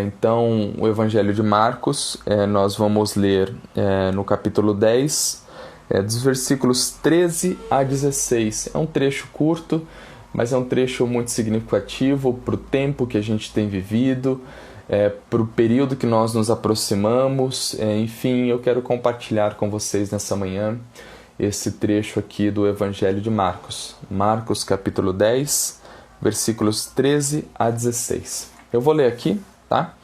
Então, o Evangelho de Marcos, nós vamos ler no capítulo 10, dos versículos 13 a 16. É um trecho curto, mas é um trecho muito significativo para o tempo que a gente tem vivido, para o período que nós nos aproximamos. Enfim, eu quero compartilhar com vocês nessa manhã esse trecho aqui do Evangelho de Marcos. Marcos capítulo 10, versículos 13 a 16. Eu vou ler aqui, tá?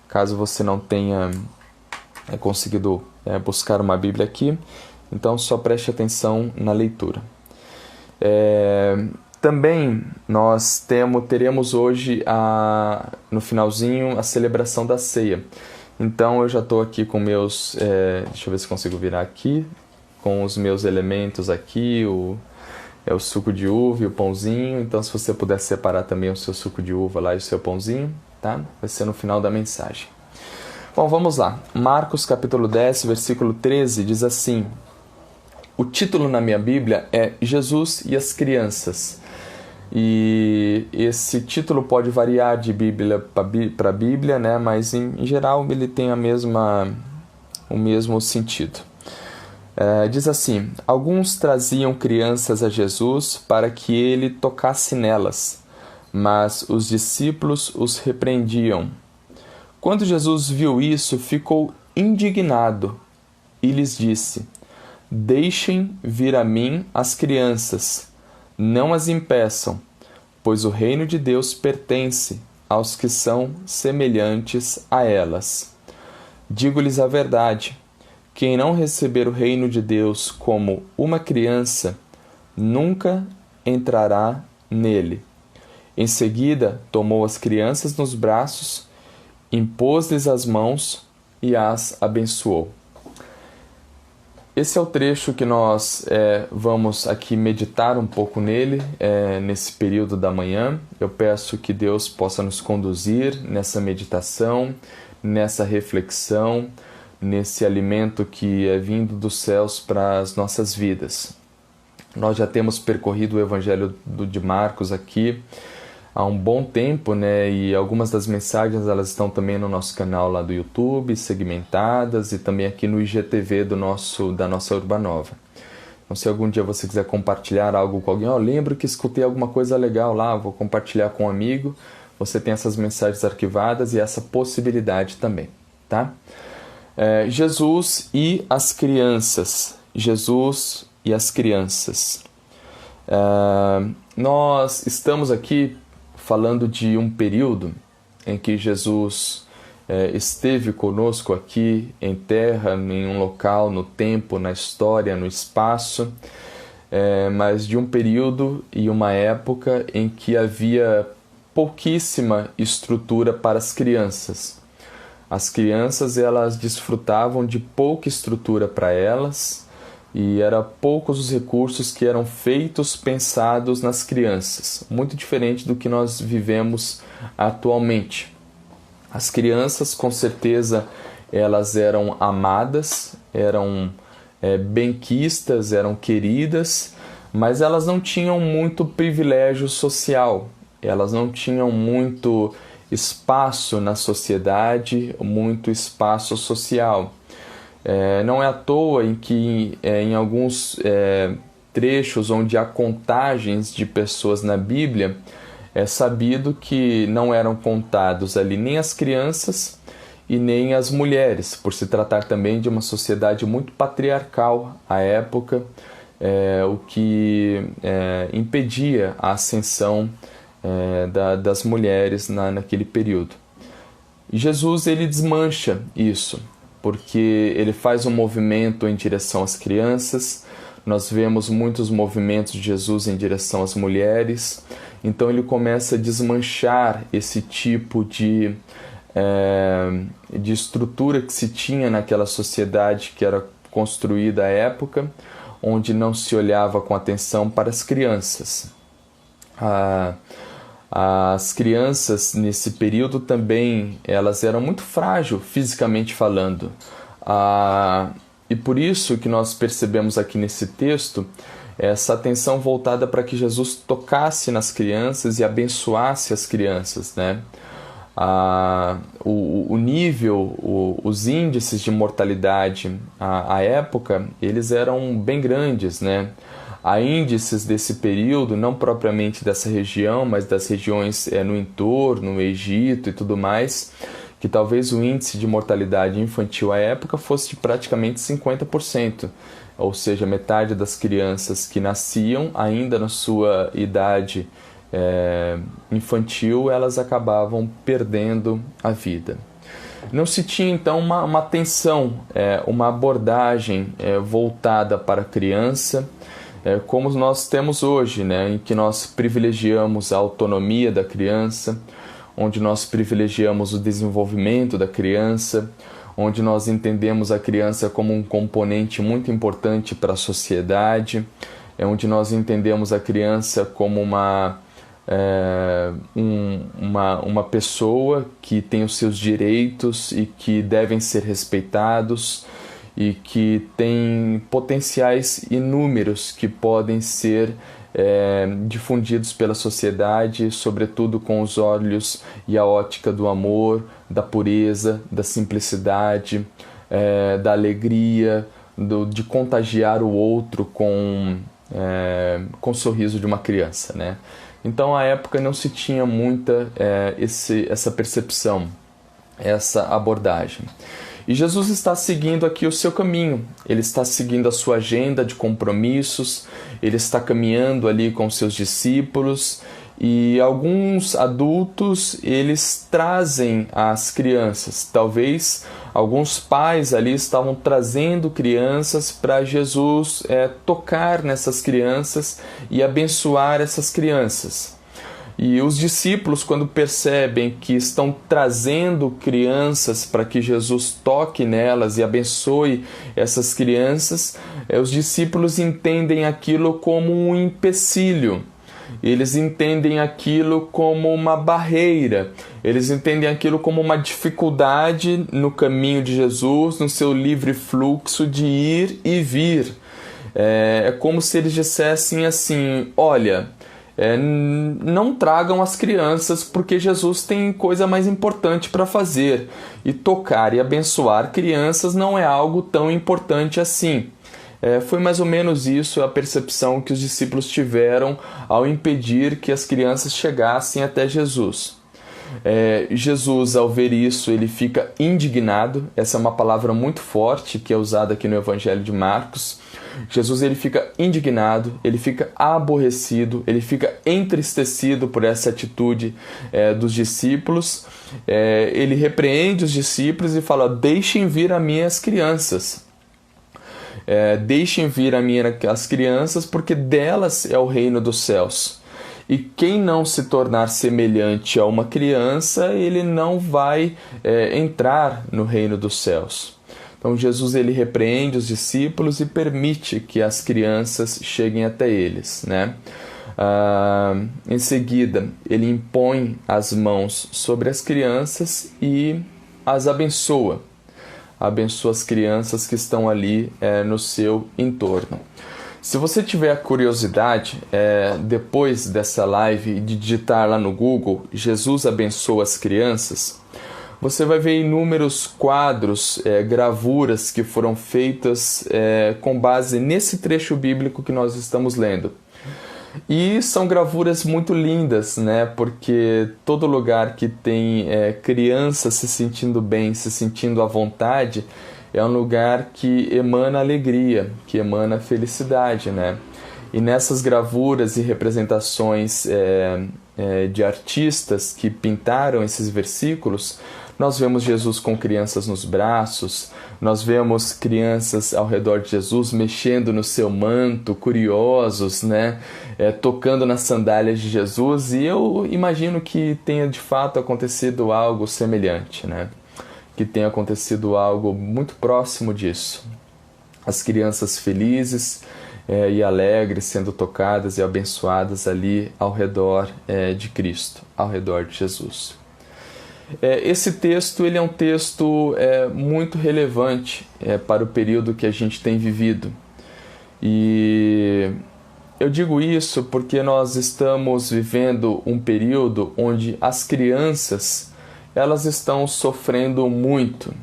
Caso você não tenha conseguido buscar uma Bíblia aqui, então só preste atenção na leitura. Também nós teremos hoje, no finalzinho, a celebração da ceia. Então eu já estou aqui com meus... deixa eu ver se consigo virar aqui. Com os meus elementos aqui, o suco de uva e o pãozinho. Então se você puder separar também o seu suco de uva lá e o seu pãozinho, tá? Vai ser no final da mensagem. Bom, vamos lá. Marcos capítulo 10, versículo 13, diz assim... O título na minha Bíblia é Jesus e as Crianças. E esse título pode variar de Bíblia para Bíblia, né? Mas em geral ele tem o mesmo sentido. Diz assim: alguns traziam crianças a Jesus para que ele tocasse nelas, mas os discípulos os repreendiam. Quando Jesus viu isso, ficou indignado e lhes disse: deixem vir a mim as crianças, não as impeçam, pois o reino de Deus pertence aos que são semelhantes a elas. Digo-lhes a verdade, quem não receber o reino de Deus como uma criança, nunca entrará nele. Em seguida, tomou as crianças nos braços, impôs-lhes as mãos e as abençoou. Esse é o trecho que nós vamos aqui meditar um pouco nele, nesse período da manhã. Eu peço que Deus possa nos conduzir nessa meditação, nessa reflexão, nesse alimento que é vindo dos céus para as nossas vidas. Nós já temos percorrido o Evangelho de Marcos aqui há um bom tempo, né? E algumas das mensagens elas estão também no nosso canal lá do YouTube, segmentadas, e também aqui no IGTV da nossa Urbanova. Então, se algum dia você quiser compartilhar algo com alguém, lembro que escutei alguma coisa legal lá, vou compartilhar com um amigo, você tem essas mensagens arquivadas e essa possibilidade também, tá? Jesus e as crianças. Jesus e as crianças. Nós estamos aqui falando de um período em que Jesus esteve conosco aqui em terra, em um local, no tempo, na história, no espaço, mas de um período e uma época em que havia pouquíssima estrutura para as crianças. As crianças elas desfrutavam de pouca estrutura para elas, e eram poucos os recursos que eram pensados nas crianças, muito diferente do que nós vivemos atualmente. As crianças, com certeza, elas eram amadas, eram benquistas, eram queridas, mas elas não tinham muito privilégio social, elas não tinham muito espaço na sociedade, muito espaço social. Não é à toa em que em alguns trechos onde há contagens de pessoas na Bíblia, é sabido que não eram contados ali nem as crianças e nem as mulheres, por se tratar também de uma sociedade muito patriarcal à época, o que impedia a ascensão das mulheres naquele período. E Jesus ele desmancha isso, porque ele faz um movimento em direção às crianças. Nós vemos muitos movimentos de Jesus em direção às mulheres. Então ele começa a desmanchar esse tipo de estrutura que se tinha naquela sociedade que era construída à época, onde não se olhava com atenção para as crianças. As crianças nesse período também elas eram muito frágeis fisicamente falando, e por isso que nós percebemos aqui nesse texto essa atenção voltada para que Jesus tocasse nas crianças e abençoasse as crianças, né? O nível, os índices de mortalidade à época, eles eram bem grandes, né? Há índices desse período, não propriamente dessa região, mas das regiões no entorno, no Egito e tudo mais, que talvez o índice de mortalidade infantil à época fosse de praticamente 50%, ou seja, metade das crianças que nasciam ainda na sua idade infantil, elas acabavam perdendo a vida. Não se tinha então uma atenção, uma abordagem voltada para a criança, como nós temos hoje, né, em que nós privilegiamos a autonomia da criança, onde nós privilegiamos o desenvolvimento da criança, onde nós entendemos a criança como um componente muito importante para a sociedade, onde nós entendemos a criança como uma pessoa que tem os seus direitos e que devem ser respeitados e que tem potenciais inúmeros que podem ser difundidos pela sociedade, sobretudo com os olhos e a ótica do amor, da pureza, da simplicidade, da alegria, de contagiar o outro com o sorriso de uma criança, né? Então, à época não se tinha muita essa percepção, essa abordagem. E Jesus está seguindo aqui o seu caminho, ele está seguindo a sua agenda de compromissos, ele está caminhando ali com seus discípulos, e alguns adultos, eles trazem as crianças. Talvez alguns pais ali estavam trazendo crianças para Jesus tocar nessas crianças e abençoar essas crianças. E os discípulos, quando percebem que estão trazendo crianças para que Jesus toque nelas e abençoe essas crianças, os discípulos entendem aquilo como um empecilho. Eles entendem aquilo como uma barreira, eles entendem aquilo como uma dificuldade no caminho de Jesus, no seu livre fluxo de ir e vir. É como se eles dissessem assim: olha, não tragam as crianças porque Jesus tem coisa mais importante para fazer, e tocar e abençoar crianças não é algo tão importante assim. Foi mais ou menos isso a percepção que os discípulos tiveram ao impedir que as crianças chegassem até Jesus. Jesus, ao ver isso, ele fica indignado. Essa é uma palavra muito forte que é usada aqui no Evangelho de Marcos. Jesus, ele fica indignado, ele fica aborrecido, ele fica entristecido por essa atitude dos discípulos. Ele repreende os discípulos e fala: deixem vir a mim as crianças. Deixem vir a mim as crianças, porque delas é o reino dos céus. E quem não se tornar semelhante a uma criança, ele não vai entrar no reino dos céus. Então Jesus, ele repreende os discípulos e permite que as crianças cheguem até eles, né? Em seguida, ele impõe as mãos sobre as crianças e as abençoa. Abençoa as crianças que estão ali no seu entorno. Se você tiver a curiosidade, depois dessa live, de digitar lá no Google, Jesus abençoa as crianças, você vai ver inúmeros quadros, gravuras que foram feitas com base nesse trecho bíblico que nós estamos lendo. E são gravuras muito lindas, né? Porque todo lugar que tem criança se sentindo bem, se sentindo à vontade, é um lugar que emana alegria, que emana felicidade, né? E nessas gravuras e representações de artistas que pintaram esses versículos, nós vemos Jesus com crianças nos braços, nós vemos crianças ao redor de Jesus mexendo no seu manto, curiosos, né? Tocando nas sandálias de Jesus, e eu imagino que tenha de fato acontecido algo semelhante, né? Que tenha acontecido algo muito próximo disso. As crianças felizes e alegres sendo tocadas e abençoadas ali ao redor de Cristo, ao redor de Jesus. Esse texto, ele é um texto muito relevante para o período que a gente tem vivido. E eu digo isso porque nós estamos vivendo um período onde as crianças elas estão sofrendo muito.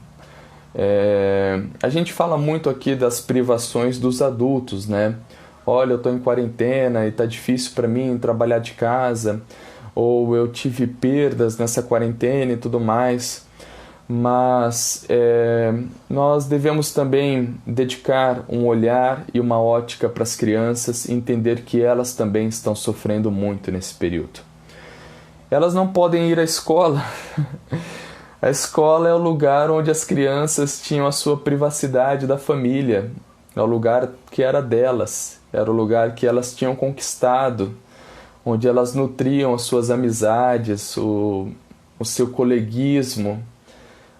A gente fala muito aqui das privações dos adultos, né? Olha, eu estou em quarentena e está difícil para mim trabalhar de casa, ou eu tive perdas nessa quarentena e tudo mais. Mas nós devemos também dedicar um olhar e uma ótica para as crianças e entender que elas também estão sofrendo muito nesse período. Elas não podem ir à escola. A escola é o lugar onde as crianças tinham a sua privacidade da família, é o lugar que era delas, era o lugar que elas tinham conquistado, onde elas nutriam as suas amizades, o seu coleguismo,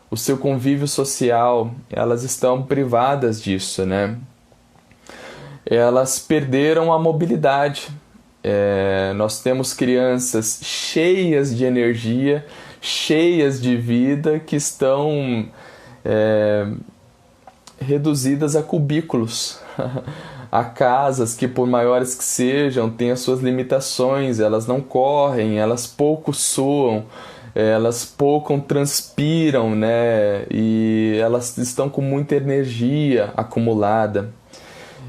o seu convívio social. Elas estão privadas disso, né? Elas perderam a mobilidade. Nós temos crianças cheias de energia, cheias de vida, que estão reduzidas a cubículos, a casas que, por maiores que sejam, têm as suas limitações. Elas não correm, elas pouco suam, elas pouco transpiram, né? E elas estão com muita energia acumulada.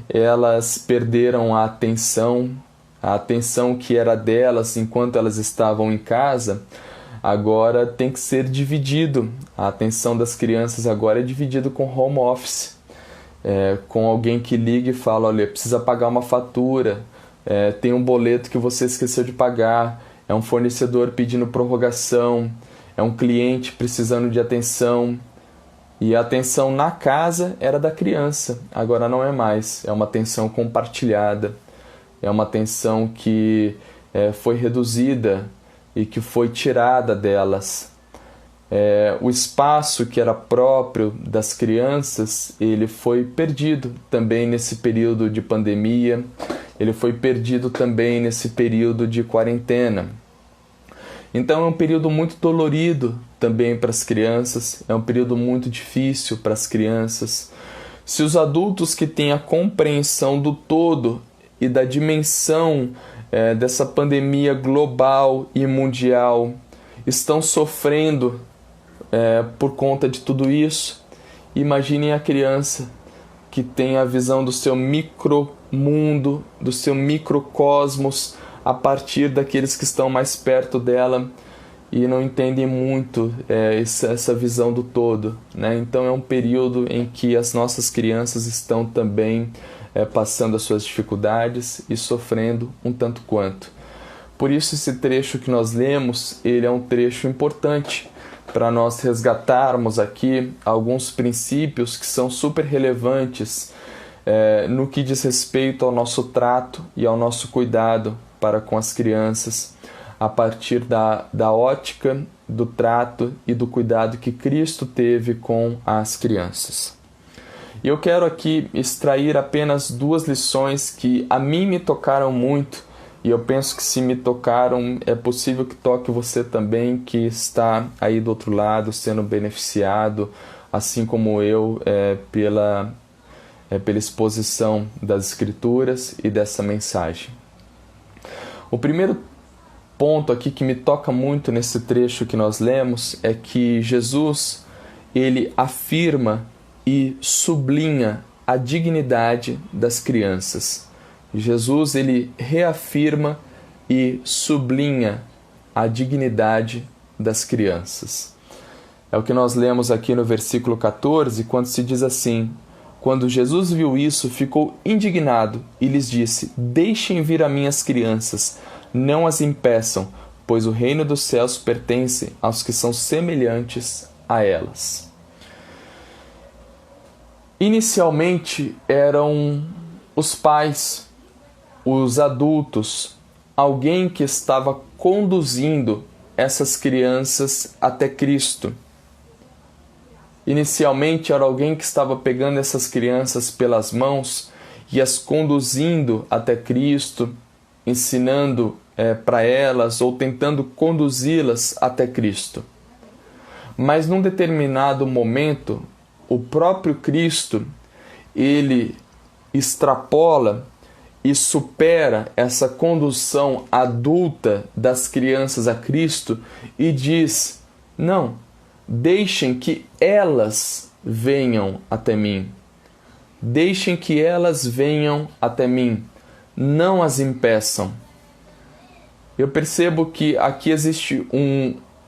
Elas perderam a atenção que era delas enquanto elas estavam em casa, agora tem que ser dividido. A atenção das crianças agora é dividida com home office, com alguém que liga e fala: olha, precisa pagar uma fatura, tem um boleto que você esqueceu de pagar, é um fornecedor pedindo prorrogação, é um cliente precisando de atenção. E a atenção na casa era da criança, agora não é mais, é uma atenção compartilhada, é uma atenção que foi reduzida e que foi tirada delas. O espaço que era próprio das crianças, ele foi perdido também nesse período de pandemia, ele foi perdido também nesse período de quarentena. Então é um período muito dolorido também para as crianças, é um período muito difícil para as crianças. Se os adultos que têm a compreensão do todo e da dimensão dessa pandemia global e mundial estão sofrendo por conta de tudo isso, imaginem a criança que tem a visão do seu micromundo, do seu microcosmos, a partir daqueles que estão mais perto dela e não entendem muito essa visão do todo, né? Então é um período em que as nossas crianças estão também passando as suas dificuldades e sofrendo um tanto quanto. Por isso esse trecho que nós lemos, ele é um trecho importante para nós resgatarmos aqui alguns princípios que são super relevantes no que diz respeito ao nosso trato e ao nosso cuidado para com as crianças, a partir da ótica, do trato e do cuidado que Cristo teve com as crianças. E eu quero aqui extrair apenas 2 lições que a mim me tocaram muito, e eu penso que se me tocaram, é possível que toque você também, que está aí do outro lado, sendo beneficiado, assim como eu, pela exposição das Escrituras e dessa mensagem. O primeiro ponto aqui que me toca muito nesse trecho que nós lemos é que Jesus, ele afirma e sublinha a dignidade das crianças. Jesus, ele reafirma e sublinha a dignidade das crianças. É o que nós lemos aqui no versículo 14, quando se diz assim: quando Jesus viu isso, ficou indignado e lhes disse: deixem vir a mim as crianças, não as impeçam, pois o reino dos céus pertence aos que são semelhantes a elas. Inicialmente eram os pais, os adultos, alguém que estava conduzindo essas crianças até Cristo. Inicialmente era alguém que estava pegando essas crianças pelas mãos e as conduzindo até Cristo, ensinando para elas ou tentando conduzi-las até Cristo. Mas num determinado momento, o próprio Cristo, ele extrapola e supera essa condução adulta das crianças a Cristo e diz: Não, deixem que elas venham até mim. Deixem que elas venham até mim, não as impeçam. Eu percebo que aqui existe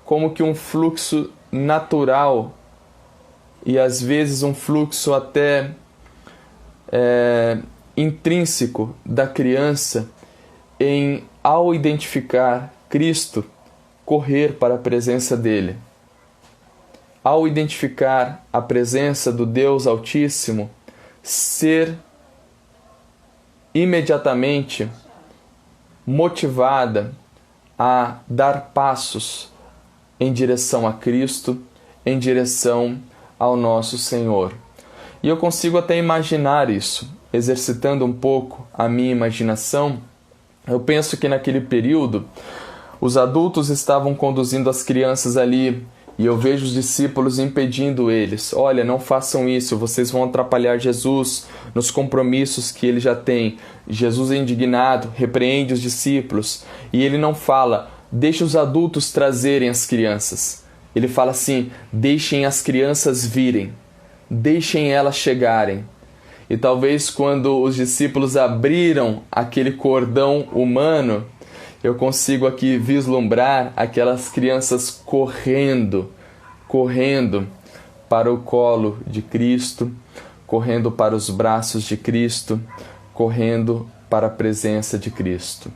como que um fluxo natural e às vezes um fluxo até intrínseco da criança em, ao identificar Cristo, correr para a presença dele. Ao identificar a presença do Deus Altíssimo, ser imediatamente motivada a dar passos em direção a Cristo, em direção ao nosso Senhor. E eu consigo até imaginar isso, exercitando um pouco a minha imaginação. Eu penso que naquele período os adultos estavam conduzindo as crianças ali e eu vejo os discípulos impedindo eles. Olha, não façam isso, vocês vão atrapalhar Jesus nos compromissos que ele já tem. Jesus é indignado, repreende os discípulos e ele não fala, deixe os adultos trazerem as crianças. Ele fala assim, deixem as crianças virem, deixem elas chegarem. E talvez quando os discípulos abriram aquele cordão humano, eu consigo aqui vislumbrar aquelas crianças correndo para o colo de Cristo, correndo para os braços de Cristo, correndo para a presença de Cristo.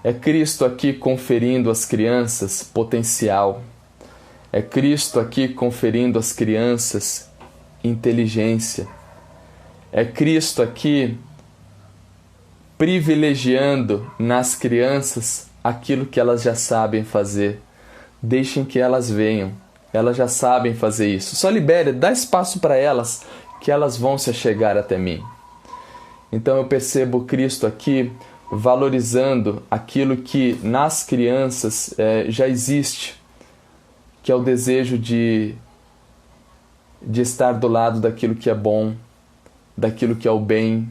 É Cristo aqui conferindo às crianças potencial. É Cristo aqui conferindo às crianças inteligência. É Cristo aqui privilegiando nas crianças aquilo que elas já sabem fazer. Deixem que elas venham. Elas já sabem fazer isso. Só libere, dá espaço para elas, que elas vão se achegar até mim. Então eu percebo Cristo aqui valorizando aquilo que nas crianças já existe, que é o desejo de estar do lado daquilo que é bom, daquilo que é o bem,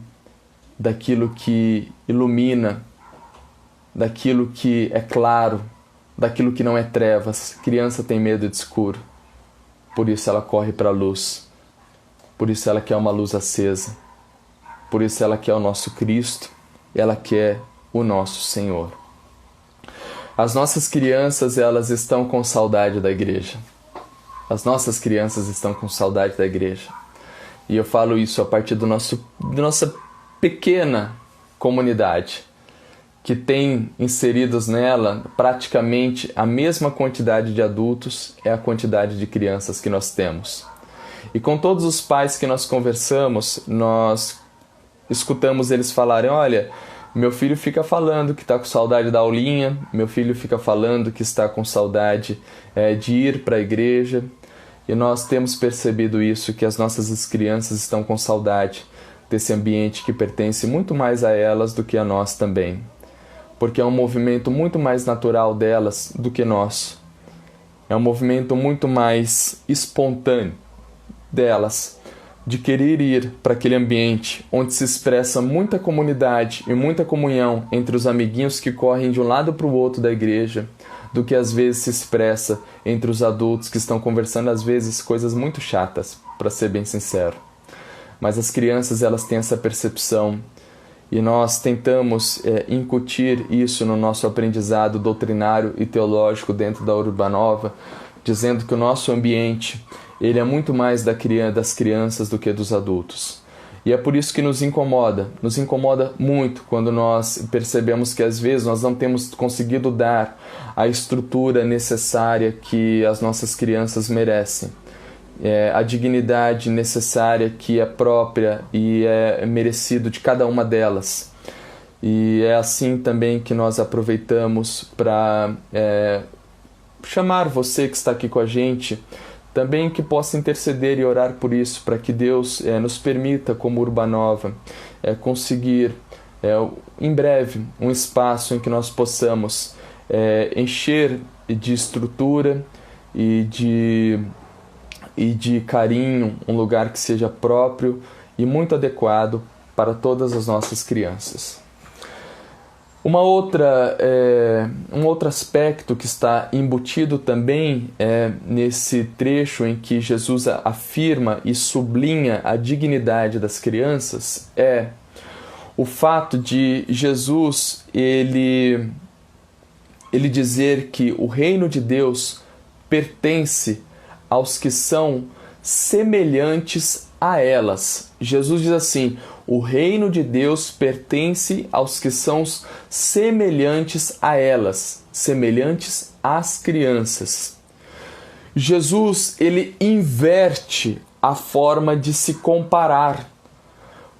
daquilo que ilumina, daquilo que é claro, daquilo que não é trevas. Criança tem medo de escuro, por isso ela corre para a luz, por isso ela quer uma luz acesa, por isso ela quer o nosso Cristo, ela quer o nosso Senhor. As nossas crianças, elas estão com saudade da igreja. As nossas crianças estão com saudade da igreja. E eu falo isso a partir da nossa pequena comunidade, que tem inseridos nela praticamente a mesma quantidade de adultos é a quantidade de crianças que nós temos. E com todos os pais que nós conversamos, nós escutamos eles falarem, olha, meu filho fica falando que está com saudade da aulinha, meu filho fica falando que está com saudade de ir para a igreja. E nós temos percebido isso, que as nossas crianças estão com saudade desse ambiente que pertence muito mais a elas do que a nós também. Porque é um movimento muito mais natural delas do que nosso. É um movimento muito mais espontâneo delas, de querer ir para aquele ambiente onde se expressa muita comunidade e muita comunhão entre os amiguinhos que correm de um lado para o outro da igreja, do que às vezes se expressa entre os adultos que estão conversando às vezes coisas muito chatas, para ser bem sincero. Mas as crianças, elas têm essa percepção e nós tentamos incutir isso no nosso aprendizado doutrinário e teológico dentro da Urbanova, dizendo que o nosso ambiente ele é muito mais das crianças do que dos adultos. E é por isso que nos incomoda muito quando nós percebemos que às vezes nós não temos conseguido dar a estrutura necessária que as nossas crianças merecem. A dignidade necessária que é própria e é merecido de cada uma delas. E é assim também que nós aproveitamos para chamar você que está aqui com a gente, também que possa interceder e orar por isso, para que Deus nos permita, como Urbanova, conseguir em breve um espaço em que nós possamos encher de estrutura e de carinho, um lugar que seja próprio e muito adequado para todas as nossas crianças. Um outro aspecto que está embutido também nesse trecho em que Jesus afirma e sublinha a dignidade das crianças é o fato de Jesus ele dizer que o reino de Deus pertence aos que são semelhantes a elas. Jesus diz assim: o reino de Deus pertence aos que são semelhantes a elas, semelhantes às crianças. Jesus, ele inverte a forma de se comparar,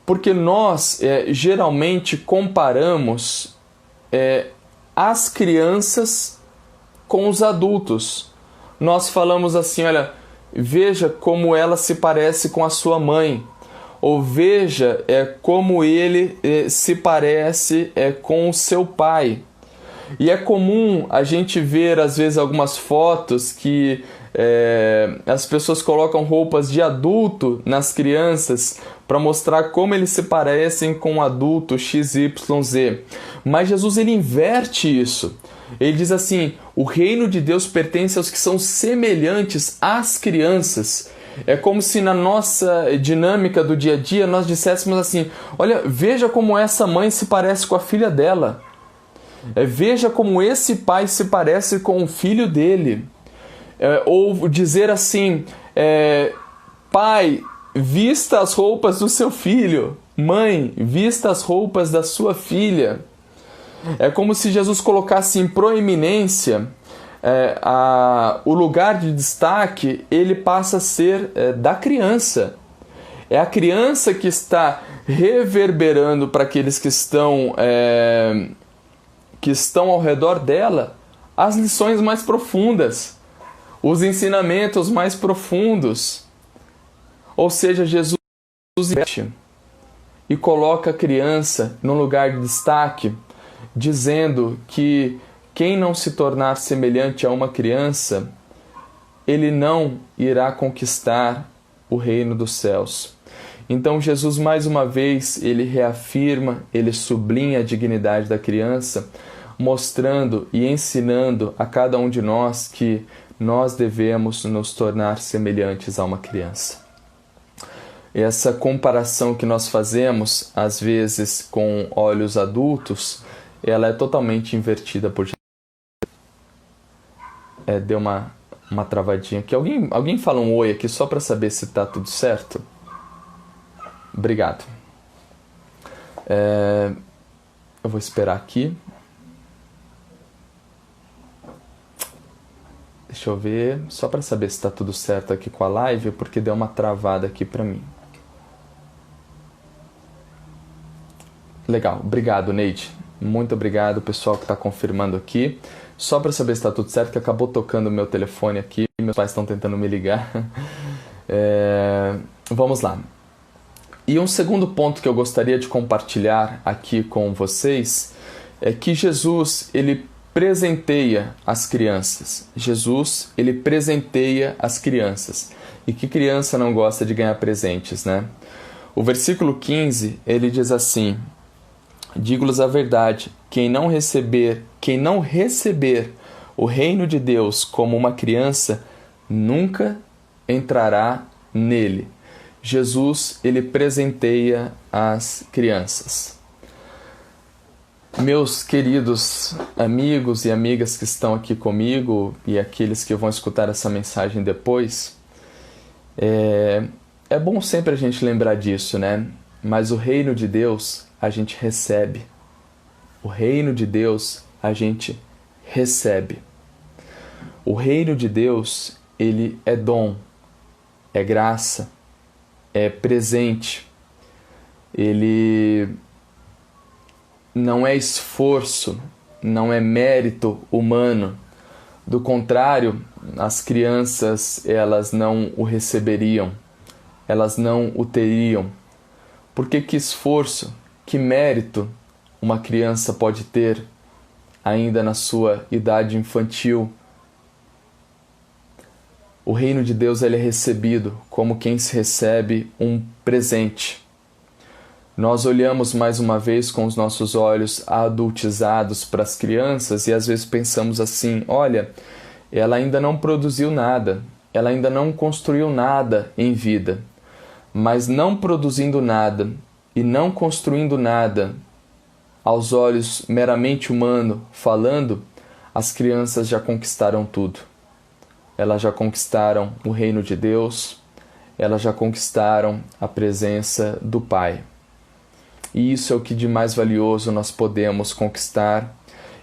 porque nós geralmente comparamos as crianças com os adultos. Nós falamos assim, olha, veja como ela se parece com a sua mãe, ou veja como ele se parece com o seu pai. E é comum a gente ver, às vezes, algumas fotos que as pessoas colocam roupas de adulto nas crianças para mostrar como eles se parecem com um adulto XYZ. Mas Jesus, ele inverte isso. Ele diz assim: o reino de Deus pertence aos que são semelhantes às crianças. É como se na nossa dinâmica do dia a dia nós disséssemos assim: olha, veja como essa mãe se parece com a filha dela. Veja como esse pai se parece com o filho dele. Ou dizer assim: pai, vista as roupas do seu filho. Mãe, vista as roupas da sua filha. É como se Jesus colocasse em proeminência o lugar de destaque, ele passa a ser da criança. É a criança que está reverberando para aqueles que estão ao redor dela as lições mais profundas, os ensinamentos mais profundos. Ou seja, Jesus inverte e coloca a criança num lugar de destaque, dizendo que quem não se tornar semelhante a uma criança, ele não irá conquistar o reino dos céus. Então Jesus, mais uma vez, ele reafirma, ele sublinha a dignidade da criança, mostrando e ensinando a cada um de nós que nós devemos nos tornar semelhantes a uma criança. Essa comparação que nós fazemos, às vezes, com olhos adultos, ela é totalmente invertida por Jesus. Deu uma travadinha aqui. Alguém fala um oi aqui só para saber se está tudo certo? Obrigado. Eu vou esperar aqui. Deixa eu ver, só para saber se está tudo certo aqui com a live, porque deu uma travada aqui para mim. Legal, obrigado, Neide. Muito obrigado, pessoal que está confirmando aqui. Só para saber se está tudo certo, que acabou tocando o meu telefone aqui. Meus pais estão tentando me ligar. Vamos lá. E um segundo ponto que eu gostaria de compartilhar aqui com vocês é que Jesus, ele presenteia as crianças. Jesus, ele presenteia as crianças. E que criança não gosta de ganhar presentes, né? O versículo 15, ele diz assim: digo-lhes a verdade, quem não receber o reino de Deus como uma criança, nunca entrará nele. Jesus, ele presenteia as crianças. Meus queridos amigos e amigas que estão aqui comigo e aqueles que vão escutar essa mensagem depois, é bom sempre a gente lembrar disso, né? Mas o reino de Deus a gente recebe. O reino de Deus a gente recebe. O reino de Deus, ele é dom, é graça, é presente. Ele não é esforço, não é mérito humano. Do contrário, as crianças, elas não o receberiam, elas não o teriam. Porque que esforço, que mérito uma criança pode ter ainda na sua idade infantil? O reino de Deus, ele é recebido como quem se recebe um presente. Nós olhamos mais uma vez com os nossos olhos adultizados para as crianças e às vezes pensamos assim: olha, ela ainda não produziu nada, ela ainda não construiu nada em vida. Mas não produzindo nada e não construindo nada, aos olhos meramente humanos falando, as crianças já conquistaram tudo. Elas já conquistaram o reino de Deus, elas já conquistaram a presença do Pai. E isso é o que de mais valioso nós podemos conquistar,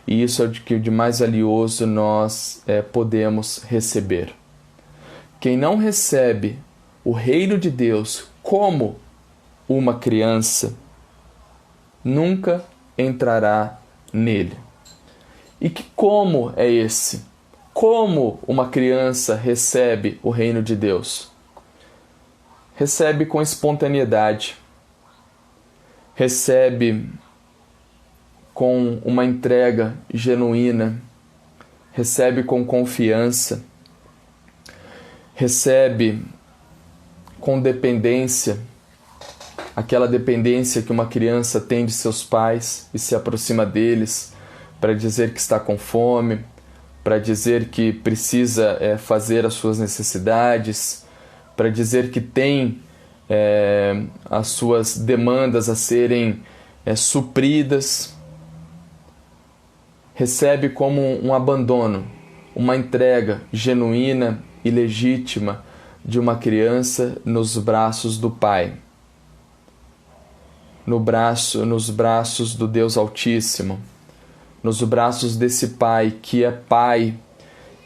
e isso é o que de mais valioso nós podemos receber. Quem não recebe o reino de Deus como uma criança nunca entrará nele. E que como é esse? Como uma criança recebe o reino de Deus? Recebe com espontaneidade, recebe com uma entrega genuína, recebe com confiança, recebe com dependência, aquela dependência que uma criança tem de seus pais e se aproxima deles para dizer que está com fome, para dizer que precisa fazer as suas necessidades, para dizer que tem as suas demandas a serem supridas. Recebe como um abandono, uma entrega genuína e legítima de uma criança nos braços do Pai, nos braços do Deus Altíssimo, nos braços desse Pai que é Pai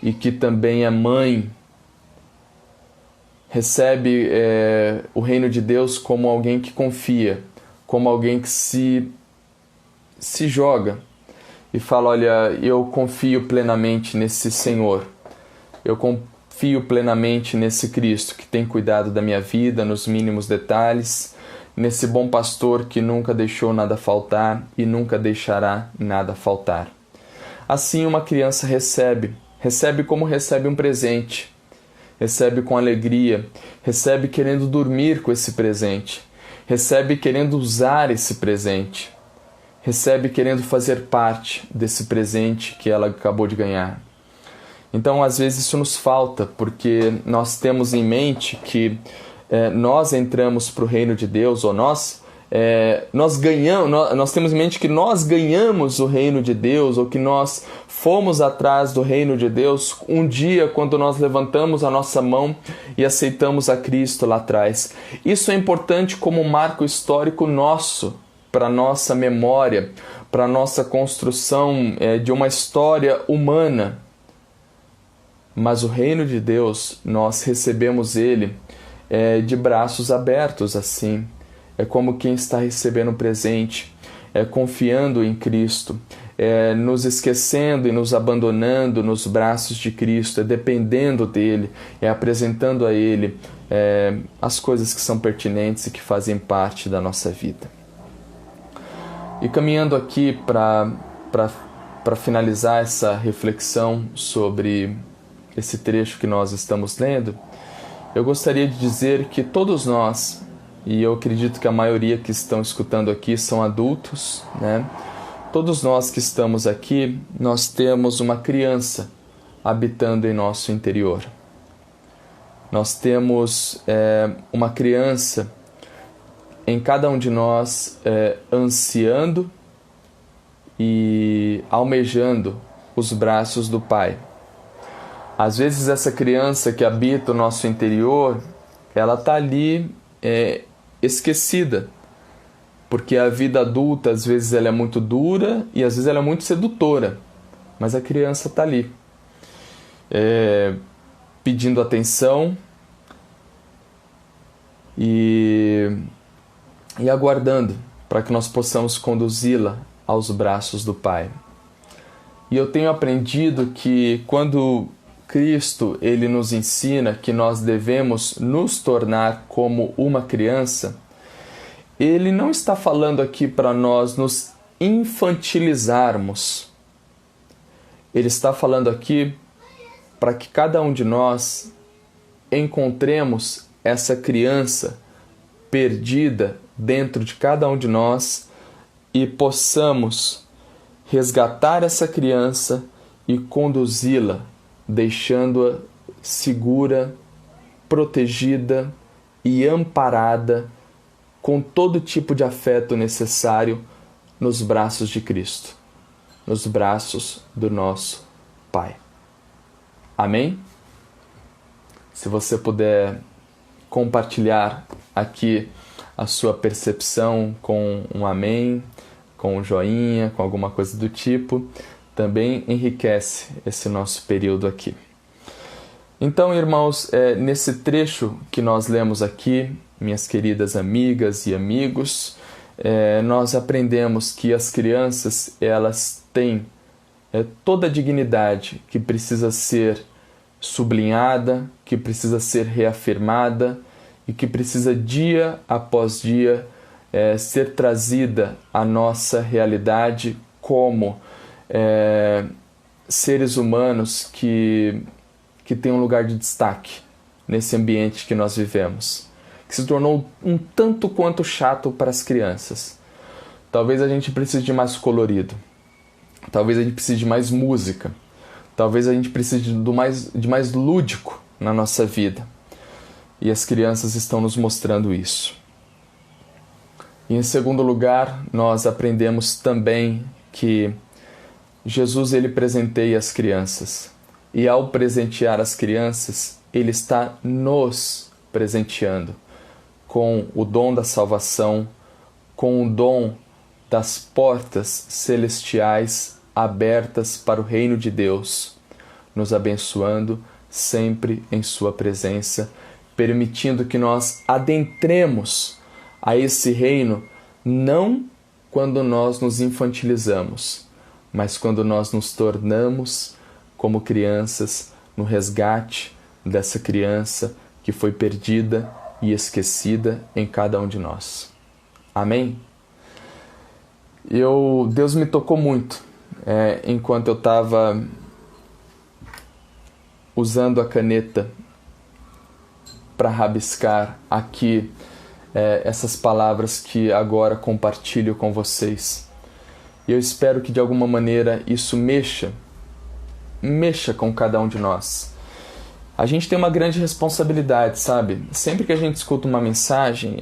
e que também é Mãe. Recebe o reino de Deus como alguém que confia, como alguém que se joga e fala: olha, eu confio plenamente nesse Senhor, eu confio plenamente nesse Cristo que tem cuidado da minha vida nos mínimos detalhes, nesse bom pastor que nunca deixou nada faltar e nunca deixará nada faltar. Assim uma criança recebe como recebe um presente, recebe com alegria, recebe querendo dormir com esse presente, recebe querendo usar esse presente, recebe querendo fazer parte desse presente que ela acabou de ganhar. Então, às vezes isso nos falta, porque nós temos em mente que nós entramos para o reino de Deus, ou nós temos em mente que nós ganhamos o reino de Deus, ou que nós fomos atrás do reino de Deus um dia quando nós levantamos a nossa mão e aceitamos a Cristo lá atrás. Isso é importante como um marco histórico nosso, para a nossa memória, para a nossa construção de uma história humana. Mas o reino de Deus, nós recebemos ele de braços abertos assim. É como quem está recebendo um presente, confiando em Cristo, nos esquecendo e nos abandonando nos braços de Cristo, dependendo dele, apresentando a ele as coisas que são pertinentes e que fazem parte da nossa vida. E caminhando aqui para finalizar essa reflexão sobre esse trecho que nós estamos lendo, eu gostaria de dizer que todos nós, e eu acredito que a maioria que estão escutando aqui são adultos, né? Todos nós que estamos aqui, nós temos uma criança habitando em nosso interior. Nós temos uma criança em cada um de nós ansiando e almejando os braços do Pai. Às vezes essa criança que habita o nosso interior, ela está ali esquecida, porque a vida adulta às vezes ela é muito dura e às vezes ela é muito sedutora, mas a criança está ali pedindo atenção e aguardando para que nós possamos conduzi-la aos braços do Pai. E eu tenho aprendido que quando Cristo ele nos ensina que nós devemos nos tornar como uma criança, ele não está falando aqui para nós nos infantilizarmos. Ele está falando aqui para que cada um de nós encontremos essa criança perdida dentro de cada um de nós e possamos resgatar essa criança e conduzi-la, deixando-a segura, protegida e amparada com todo tipo de afeto necessário nos braços de Cristo, nos braços do nosso Pai. Amém? Se você puder compartilhar aqui a sua percepção com um amém, com um joinha, com alguma coisa do tipo, também enriquece esse nosso período aqui. Então, irmãos, nesse trecho que nós lemos aqui, minhas queridas amigas e amigos, nós aprendemos que as crianças, elas têm toda a dignidade que precisa ser sublinhada, que precisa ser reafirmada e que precisa dia após dia ser trazida à nossa realidade como seres humanos que têm um lugar de destaque nesse ambiente que nós vivemos, que se tornou um tanto quanto chato para as crianças. Talvez a gente precise de mais colorido, talvez a gente precise de mais música, talvez a gente precise de mais lúdico na nossa vida. E as crianças estão nos mostrando isso. E em segundo lugar, nós aprendemos também que Jesus, ele presenteia as crianças. E ao presentear as crianças, ele está nos presenteando com o dom da salvação, com o dom das portas celestiais abertas para o reino de Deus, nos abençoando sempre em sua presença, permitindo que nós adentremos a esse reino não quando nós nos infantilizamos, mas quando nós nos tornamos como crianças no resgate dessa criança que foi perdida e esquecida em cada um de nós. Amém? Deus me tocou muito enquanto eu estava usando a caneta para rabiscar aqui essas palavras que agora compartilho com vocês. E eu espero que de alguma maneira isso mexa com cada um de nós. A gente tem uma grande responsabilidade, sabe? Sempre que a gente escuta uma mensagem,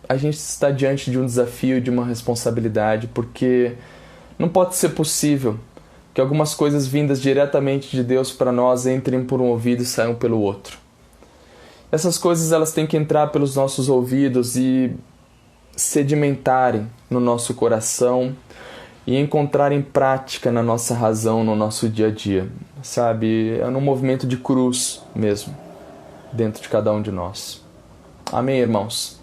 a gente está diante de um desafio, de uma responsabilidade, porque não pode ser possível que algumas coisas vindas diretamente de Deus para nós entrem por um ouvido e saiam pelo outro. Essas coisas, elas têm que entrar pelos nossos ouvidos e sedimentarem no nosso coração e encontrarem prática na nossa razão, no nosso dia a dia, sabe? É num movimento de cruz mesmo, dentro de cada um de nós. Amém, irmãos?